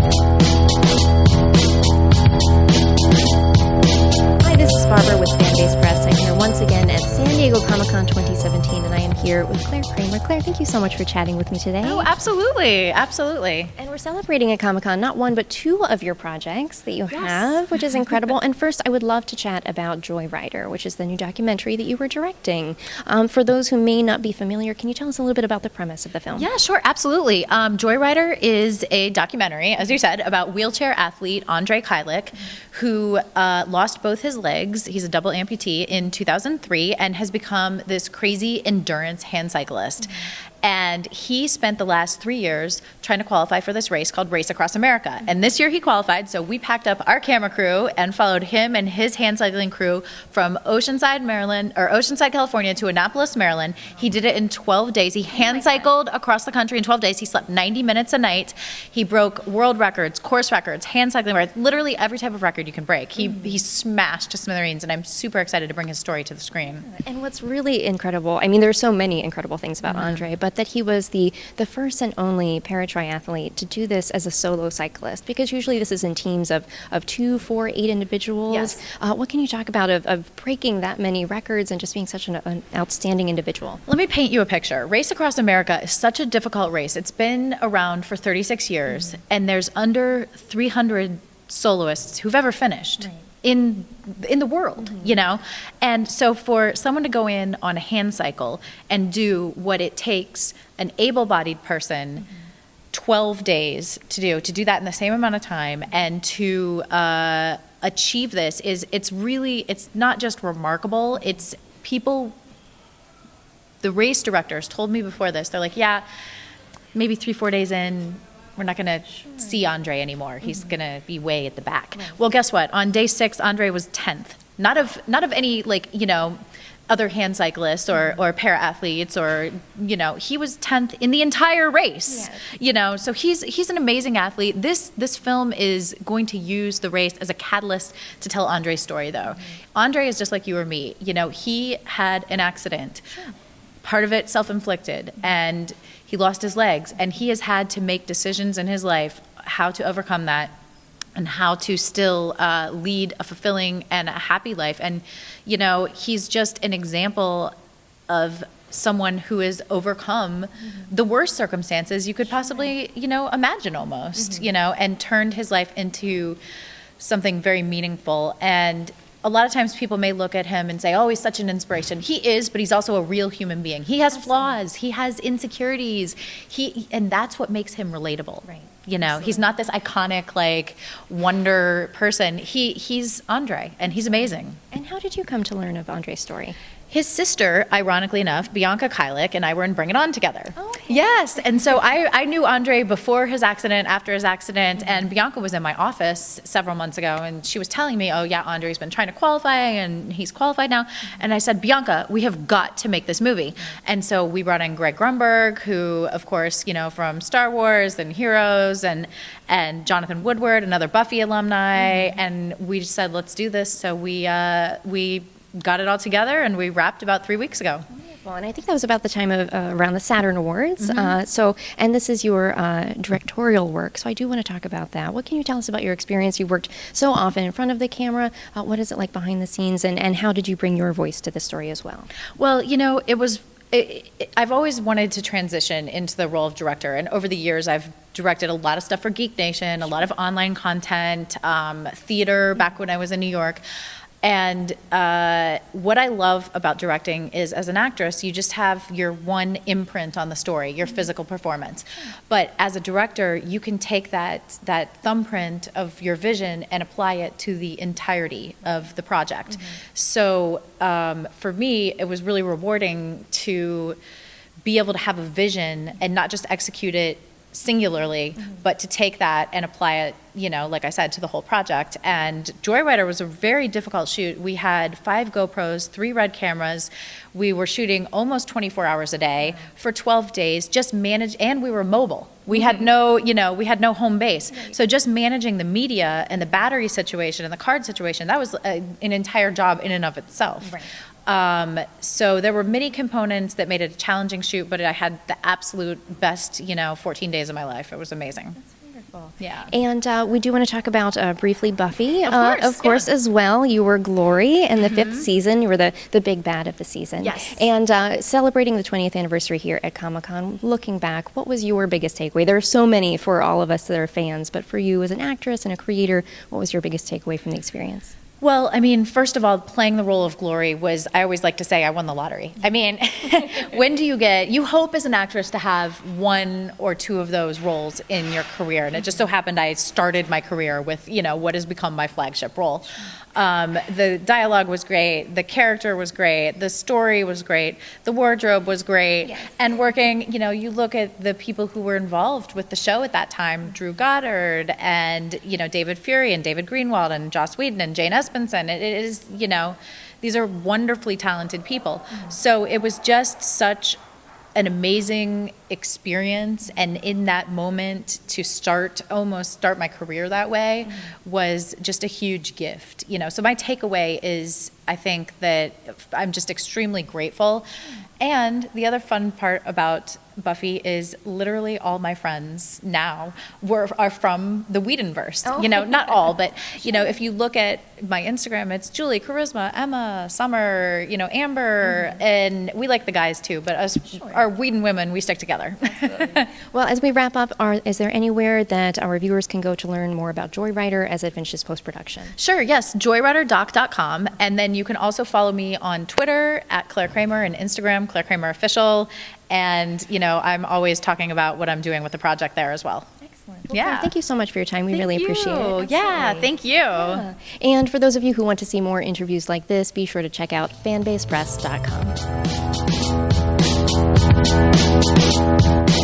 Hi, this is Barbara with Fanbase Press. I'm here once again at San Diego Comic-Con 2017, and I am here with Clare Kramer. Clare, thank you so much for chatting with me today. Oh, absolutely. Absolutely. And we're celebrating at Comic-Con not one, but two of your projects that you have, which is incredible. And first, I would love to chat about JOYRIDER, which is the new documentary that you were directing. For those who may not be familiar, can you tell us a little bit about the premise of the film? Yeah, sure. Absolutely. JOYRIDER is a documentary, as you said, about wheelchair athlete Andre Kylik, who lost both his legs. He's a double amputee in 2003 and has become this crazy endurance hand cyclist. And he spent the last 3 years trying to qualify for this race called Race Across America. And this year he qualified, so we packed up our camera crew and followed him and his hand cycling crew from Oceanside, California to Annapolis, Maryland. He did it in 12 days. He hand cycled across the country in 12 days. He slept 90 minutes a night. He broke world records, course records, hand cycling records, literally every type of record you can break. He smashed to smithereens, and I'm super excited to bring his story to the screen. And what's really incredible, I mean, there's so many incredible things about Andre, but that he was the first and only para-triathlete to do this as a solo cyclist, because usually this is in teams of 2, 4, 8 individuals. Yes. What can you talk about of breaking that many records and just being such an outstanding individual? Let me paint you a picture. Race Across America is such a difficult race. It's been around for 36 years, and there's under 300 soloists who've ever finished. Right. In the world, you know? And so for someone to go in on a hand cycle and do what it takes an able-bodied person 12 days to do that in the same amount of time and to achieve this it's not just remarkable, it's people, the race directors told me before this, they're like, yeah, maybe 3-4 days in, we're not going to see Andre anymore. He's going to be way at the back. Right. Well, guess what? On day 6, Andre was 10th. Not of any, like, you know, other hand cyclists or para athletes, or, you know, he was 10th in the entire race. Yes. You know, so he's an amazing athlete. This film is going to use the race as a catalyst to tell Andre's story, though. Andre is just like you or me. You know, he had an accident. Sure. Part of it self-inflicted, and he lost his legs, and he has had to make decisions in his life how to overcome that and how to still lead a fulfilling and a happy life. And, you know, he's just an example of someone who has overcome the worst circumstances you could possibly, you know, imagine almost, you know, and turned his life into something very meaningful. And a lot of times people may look at him and say, oh, he's such an inspiration. He is, but he's also a real human being. He has flaws. He has insecurities. And that's what makes him relatable. Right. You know, he's not this iconic, like, wonder person. He's Andre, and he's amazing. And how did you come to learn of Andre's story? His sister, ironically enough, Bianca Kylik, and I were in Bring It On together. Oh, okay. Yes, and so I knew Andre before his accident, after his accident, and Bianca was in my office several months ago, and she was telling me, oh yeah, Andre's been trying to qualify, and he's qualified now. And I said, Bianca, we have got to make this movie. And so we brought in Greg Grunberg, who, of course, you know, from Star Wars and Heroes, and Jonathan Woodward, another Buffy alumni, and we just said, let's do this. So we got it all together, and we wrapped about 3 weeks ago. Well, and I think that was about the time of around the Saturn Awards. And this is your directorial work, so I do want to talk about that. What can you tell us about your experience? You've worked so often in front of the camera. What is it like behind the scenes, and how did you bring your voice to the story as well? Well, you know, I've always wanted to transition into the role of director, and over the years I've directed a lot of stuff for Geek Nation, a lot of online content, theater back when I was in New York. And what I love about directing is, as an actress, you just have your one imprint on the story, your physical performance. But as a director, you can take that thumbprint of your vision and apply it to the entirety of the project. So for me, it was really rewarding to be able to have a vision and not just execute it singularly, but to take that and apply it, you know, like I said, to the whole project. And JOYRIDER was a very difficult shoot. We had 5 GoPros, 3 Red cameras. We were shooting almost 24 hours a day for 12 days, just managed, and we were mobile. We had no, you know, we had no home base. So just managing the media and the battery situation and the card situation, that was an entire job in and of itself. So there were many components that made it a challenging shoot, but I had the absolute best, 14 days of my life. It was amazing. That's wonderful. Wonderful. Yeah. And we do want to talk about briefly Buffy, Of course, as well. You were Glory in the 5th season. You were the big bad of the season. Yes. And celebrating the 20th anniversary here at Comic-Con, looking back, what was your biggest takeaway? There are so many for all of us that are fans, but for you as an actress and a creator, what was your biggest takeaway from the experience? Well, I mean, first of all, playing the role of Glory was, I always like to say, I won the lottery. I mean, when do you hope as an actress to have 1 or 2 of those roles in your career. And it just so happened I started my career with, what has become my flagship role. The dialogue was great, the character was great, the story was great, the wardrobe was great, yes. And working, you look at the people who were involved with the show at that time, Drew Goddard and, David Fury and David Greenwald and Joss Whedon and Jane Espenson. It is, these are wonderfully talented people. Mm-hmm. So it was just such an amazing experience, and in that moment to almost start my career that way was just a huge gift. So my takeaway is, I think that I'm just extremely grateful. And the other fun part about Buffy is literally all my friends now are from the Whedonverse. Oh. Not all, but if you look at my Instagram, it's Julie, Charisma, Emma, Summer, Amber, and we like the guys too, but our Whedon women, we stick together. Well, as we wrap up, is there anywhere that our viewers can go to learn more about JOYRIDER as it finishes post-production? Sure, yes, joyriderdoc.com, and then you can also follow me on Twitter at Clare Kramer and Instagram, Clare Kramer Official, and I'm always talking about what I'm doing with the project there as well. Excellent. Well, Yeah. Claire, thank you so much for your time. We really appreciate it. Yeah, thank you. Yeah. And for those of you who want to see more interviews like this, be sure to check out fanbasepress.com.